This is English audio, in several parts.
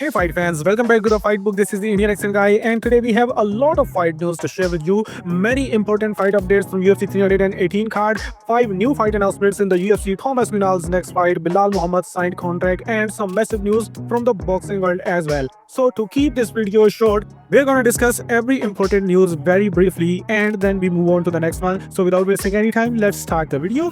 Hey fight fans, welcome back to the Fight Book. This is the Indian accent guy, and today we have a lot of fight news to share with you. Many important fight updates from UFC 318 card, 5 new fight announcements in the UFC, Thomas Aspinall's next fight, Bilal Muhammad signed contract, and some massive news from the boxing world as well. So to keep this video short, we're gonna discuss every important news very briefly, and then we move on to the next one. So without wasting any time, let's start the video.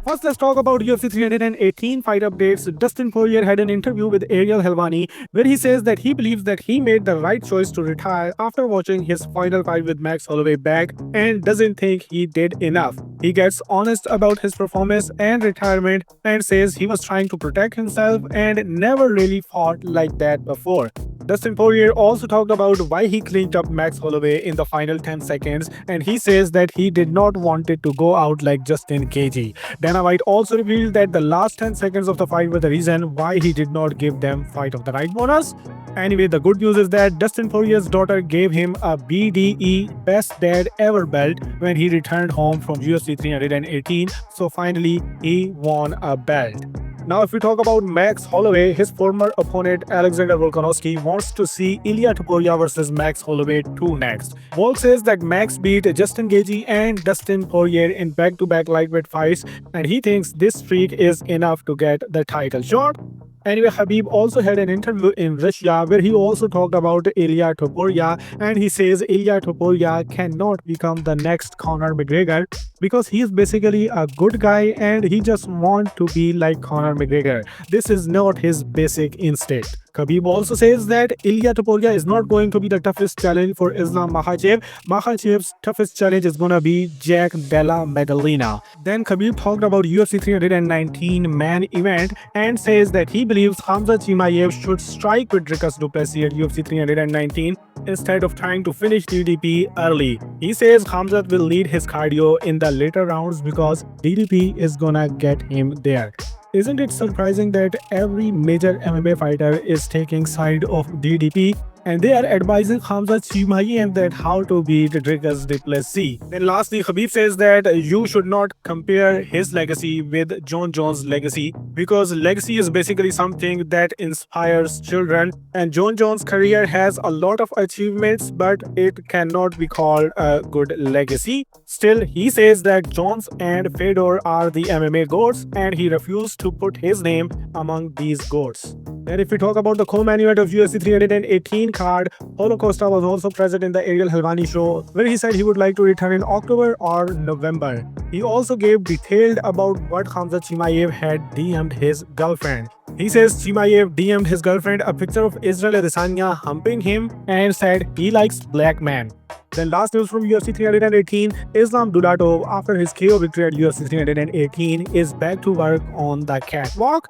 First, let's talk about UFC 318 fight updates. Dustin Poirier had an interview with Ariel Helwani where he says that he believes that he made the right choice to retire after watching his final fight with Max Holloway back and doesn't think he did enough. He gets honest about his performance and retirement and says he was trying to protect himself and never really fought like that before. Dustin Poirier also talked about why he cleaned up Max Holloway in the final 10 seconds, and he says that he did not want it to go out like Justin Gaethje. Dana White also revealed that the last 10 seconds of the fight were the reason why he did not give them fight of the night bonus. Anyway, the good news is that Dustin Poirier's daughter gave him a BDE Best Dad Ever belt when he returned home from UFC 318, so finally he won a belt. Now, if we talk about Max Holloway, his former opponent Alexander Volkanovski wants to see Ilia Topuria versus Max Holloway 2 next. Volk says that Max beat Justin Gaethje and Dustin Poirier in back-to-back lightweight fights, and he thinks this streak is enough to get the title shot. Anyway, Khabib also had an interview in Russia where he also talked about Ilia Topuria, and he says Ilia Topuria cannot become the next Conor McGregor because he is basically a good guy and he just wants to be like Conor McGregor. This is not his basic instinct. Khabib also says that Ilia Topuria is not going to be the toughest challenge for Islam Makhachev. Makhachev's toughest challenge is going to be Jack Della Maddalena. Then Khabib talked about UFC 319 main event and says that he believes Khamzat Chimaev should strike with Dricus du Plessis at UFC 319 instead of trying to finish DDP early. He says Khamzat will lead his cardio in the later rounds because DDP is gonna get him there. Isn't it surprising that every major MMA fighter is taking side of DDP and they are advising Khamzat Chimaev that how to beat Dricus du Plessis? Then lastly, Khabib says that you should not compare his legacy with Jon Jones' legacy because legacy is basically something that inspires children, and Jon Jones' career has a lot of achievements but it cannot be called a good legacy. Still, he says that Jones and Fedor are the MMA goats and he refused to put his name among these goats. And if we talk about the co-main event of UFC 318 card, Paulo Costa was also present in the Ariel Helwani show where he said he would like to return in October or November. He also gave detailed about what Khamzat Chimaev had DM'd his girlfriend. He says Chimaev DM'd his girlfriend a picture of Israel Adesanya humping him and said he likes black men. Then last news from UFC 318, Islam Dulatov, after his KO victory at UFC 318, is back to work on the catwalk.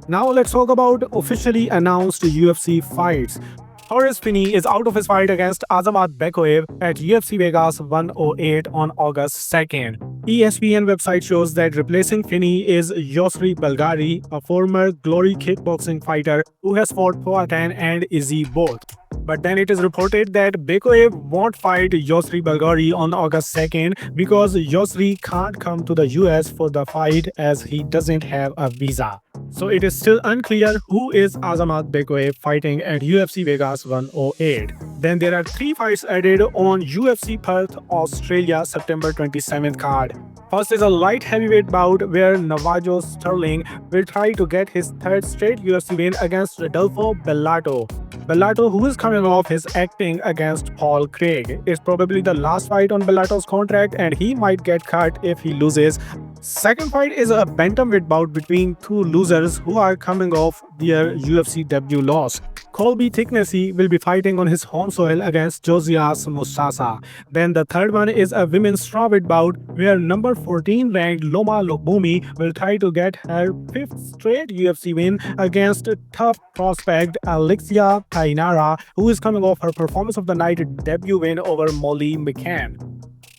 Now let's talk about officially announced UFC fights. Horace Finney is out of his fight against Azamat Bekoev at UFC Vegas 108 on August 2nd. ESPN website shows that replacing Finney is Yosri Belgari, a former Glory kickboxing fighter who has fought Poatan and Izzy both. But then it is reported that Bekoev won't fight Yosri Belgari on August 2nd because Yosri can't come to the US for the fight as he doesn't have a visa. So it is still unclear who is Azamat Bekoev fighting at UFC Vegas 108. Then there are 3 fights added on UFC Perth, Australia, September 27th card. First is a light heavyweight bout where Navajo Sterling will try to get his 3rd straight UFC win against Rodolfo Bellato. Bellato, who is coming off his acting against Paul Craig, is probably the last fight on Bellato's contract and he might get cut if he loses. Second fight is a bantamweight bout between 2 losers who are coming off their UFC debut loss. Colby Thicknessy will be fighting on his home soil against Josias Mustasa. Then the third one is a women's strawweight bout where number 14 ranked Loma Lokbumi will try to get her 5th straight UFC win against tough prospect Alexia Tainara, who is coming off her performance of the night debut win over Molly McCann.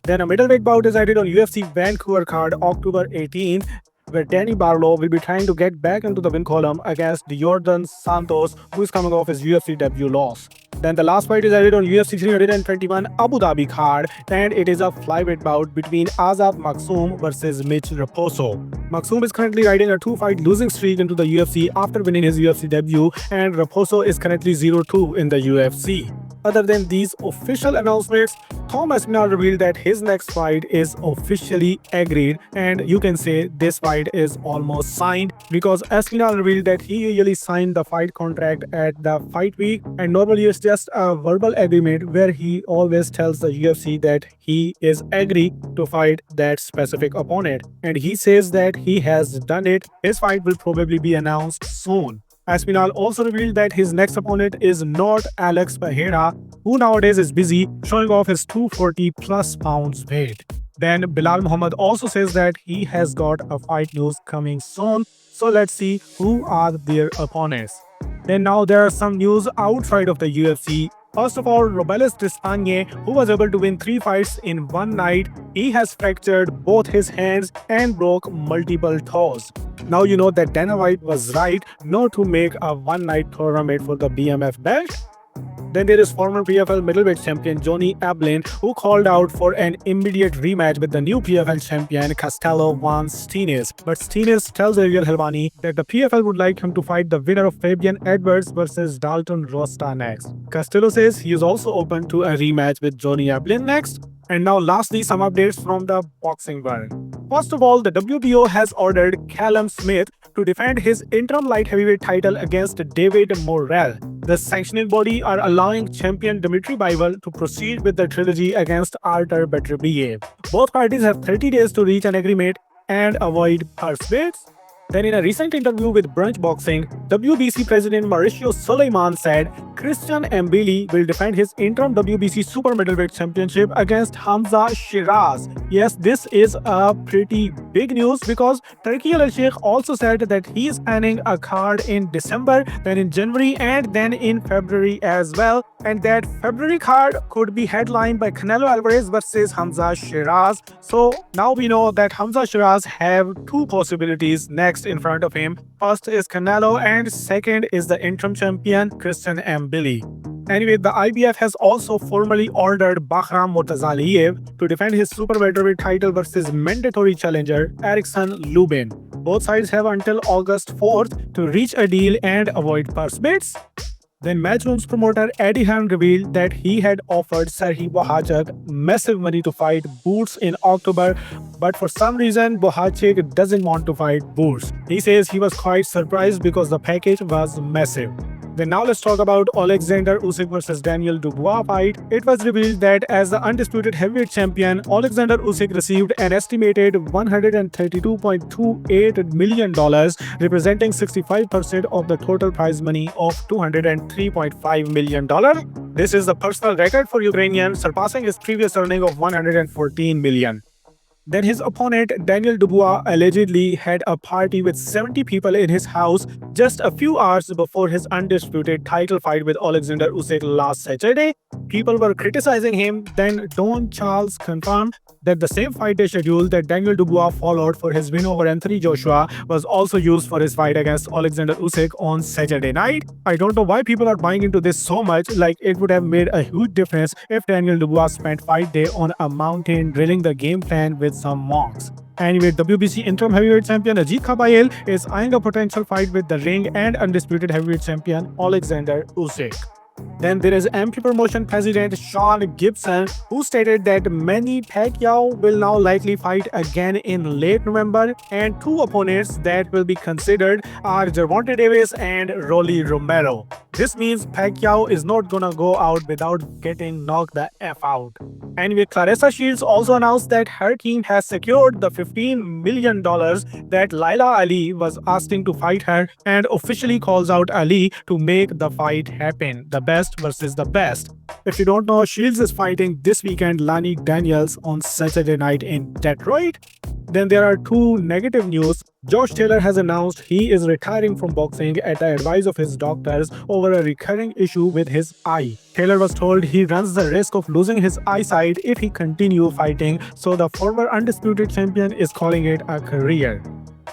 Then a middleweight bout is added on UFC Vancouver card October 18th, where Danny Barlow will be trying to get back into the win column against Jordan Santos, who is coming off his UFC debut loss. Then the last fight is added on UFC 321 Abu Dhabi card, and it is a flyweight bout between Azat Maksum versus Mitch Raposo. Maksum is currently riding a 2-fight losing streak into the UFC after winning his UFC debut, and Raposo is currently 0-2 in the UFC. Other than these official announcements, Tom Aspinall revealed that his next fight is officially agreed, and you can say this fight is almost signed, because Aspinall revealed that he usually signed the fight contract at the fight week, and normally it's just a verbal agreement where he always tells the UFC that he is agreed to fight that specific opponent, and he says that he has done it. His fight will probably be announced soon. Aspinall also revealed that his next opponent is not Alex Pereira, who nowadays is busy showing off his 240 plus pounds weight. Then Bilal Muhammad also says that he has got a fight news coming soon, so let's see who are their opponents. Then now there are some news outside of the UFC. First of all, Robelis Despagne, who was able to win 3 fights in one night, he has fractured both his hands and broke multiple toes. Now you know that Dana White was right not to make a one-night tournament for the BMF belt. Then there is former PFL middleweight champion Johnny Ablin, who called out for an immediate rematch with the new PFL champion Castello Van Steenis. But Steenis tells Ariel Helwani that the PFL would like him to fight the winner of Fabian Edwards versus Dalton Rosta next. Castello says he is also open to a rematch with Johnny Ablin next. And now lastly, some updates from the boxing world. First of all, the WBO has ordered Callum Smith to defend his interim light heavyweight title against David Morrell. The sanctioning body are allowing champion Dmitry Bivol to proceed with the trilogy against Artur Beterbiev. Both parties have 30 days to reach an agreement and avoid purse bids. Then in a recent interview with Brunch Boxing, WBC President Mauricio Suleiman said Christian Mbili will defend his interim WBC Super Middleweight Championship against Khamzat Chimaev. Yes, this is a pretty big news because Turki Al-Sheikh also said that he is planning a card in December, then in January, and then in February as well. And that February card could be headlined by Canelo Alvarez versus Khamzat Chimaev. So now we know that Khamzat Chimaev have 2 possibilities next in front of him. First is Canelo and second is the interim champion Christian Mbili. Anyway, the IBF has also formally ordered Bahram Murtazaliyev to defend his super welterweight title versus mandatory challenger Erickson Lubin. Both sides have until August 4th to reach a deal and avoid purse bids. Then Matchroom's promoter Eddie Hearn revealed that he had offered Serhiy Bohachek massive money to fight Boots in October, but for some reason Bohachek doesn't want to fight Boots. He says he was quite surprised because the package was massive. Then now let's talk about Alexander Usyk versus Daniel Dubois fight. It was revealed that as the undisputed heavyweight champion, Alexander Usyk received an estimated $132.28 million, representing 65% of the total prize money of $203.5 million. This is the personal record for Ukrainian, surpassing his previous earning of $114 million. Then his opponent Daniel Dubois allegedly had a party with 70 people in his house just a few hours before his undisputed title fight with Alexander Usyk last Saturday. People were criticizing him. Then Don Charles confirmed that the same fight day schedule that Daniel Dubois followed for his win over Anthony Joshua was also used for his fight against Alexander Usyk on Saturday night. I don't know why people are buying into this so much, like it would have made a huge difference if Daniel Dubois spent fight day on a mountain drilling the game plan with some monks. Anyway, WBC interim heavyweight champion Ajit Kabayel is eyeing a potential fight with the ring and undisputed heavyweight champion Alexander Usyk. Then there is MP Promotion President Sean Gibson, who stated that Manny Pacquiao will now likely fight again in late November, and 2 opponents that will be considered are Gervonta Davis and Rolly Romero. This means Pacquiao is not gonna go out without getting knocked the F out. Anyway, Claressa Shields also announced that her team has secured the $15 million that Laila Ali was asking to fight her, and officially calls out Ali to make the fight happen. The best versus the best. If you don't know, Shields is fighting this weekend Lani Daniels on Saturday night in Detroit. Then there are 2 negative news. Josh Taylor has announced he is retiring from boxing at the advice of his doctors over a recurring issue with his eye. Taylor was told he runs the risk of losing his eyesight if he continues fighting, so the former undisputed champion is calling it a career.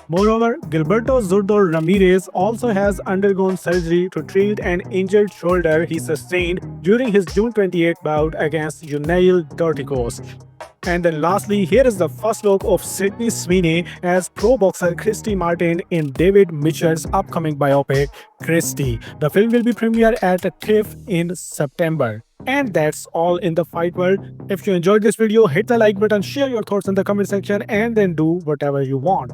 Moreover, Gilberto Zurdo Ramirez also has undergone surgery to treat an injured shoulder he sustained during his June 28 bout against Yuneil Dorticos. And then lastly, here is the first look of Sydney Sweeney as pro boxer Christy Martin in David Mitchell's upcoming biopic, Christy. The film will be premiered at TIFF in September. And that's all in the fight world. If you enjoyed this video, hit the like button, share your thoughts in the comment section, and then do whatever you want.